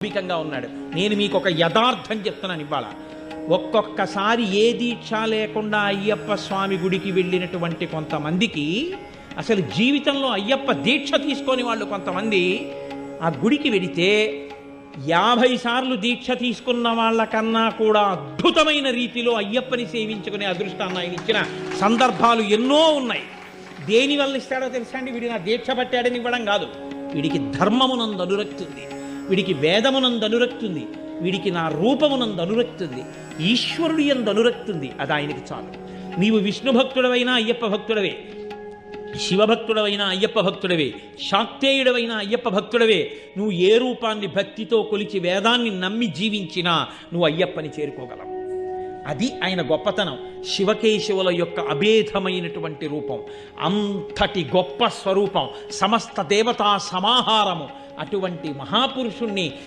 గా ఉన్నాడు. నేను మీకు ఒక యథార్థం చెప్తున్నాను ఇవాళ. ఒక్కొక్కసారి ఏ దీక్ష లేకుండా అయ్యప్ప స్వామి గుడికి వెళ్ళినటువంటి కొంతమందికి అసలు జీవితంలో అయ్యప్ప దీక్ష తీసుకొని వాళ్ళు కొంతమంది ఆ గుడికి వెడితే 50 సార్లు దీక్ష తీసుకున్న వాళ్ళకన్నా కూడా అద్భుతమైన రీతిలో అయ్యప్పని సేవించుకునే అదృష్టాన్ని ఆయన ఇచ్చిన సందర్భాలు ఎన్నో ఉన్నాయి. దేని వల్ల ఇస్తాడో తెలుసా అండి? వీడి నా దీక్ష పట్టాడని ఇవ్వడం కాదు, వీడికి ధర్మమునందు అనురక్తి ఉంది, వీడికి వేదమునందు అనురక్తి ఉంది, వీడికి నా రూపమునందు అనురక్తి ఉంది, ఈశ్వరుడి యందు అనురక్తి ఉంది. అది ఆయనకి చాలు. నీవు విష్ణు భక్తుడవైనా అయ్యప్ప భక్తుడవే, శివభక్తుడవైనా అయ్యప్ప భక్తుడవే, శాక్తేయుడవైనా అయ్యప్ప భక్తుడవే. నువ్వు ఏ రూపాన్ని భక్తితో కొలిచి వేదాన్ని నమ్మి జీవించినా నువ్వు అయ్యప్పని చేరుకోగలవు. అది ఆయన గొప్పతనం. శివకేశవుల యొక్క అభేదమైనటువంటి రూపం, అంతటి గొప్ప స్వరూపం, సమస్త దేవతా సమాహారము. అటువంటి మహాపురుషుణ్ణి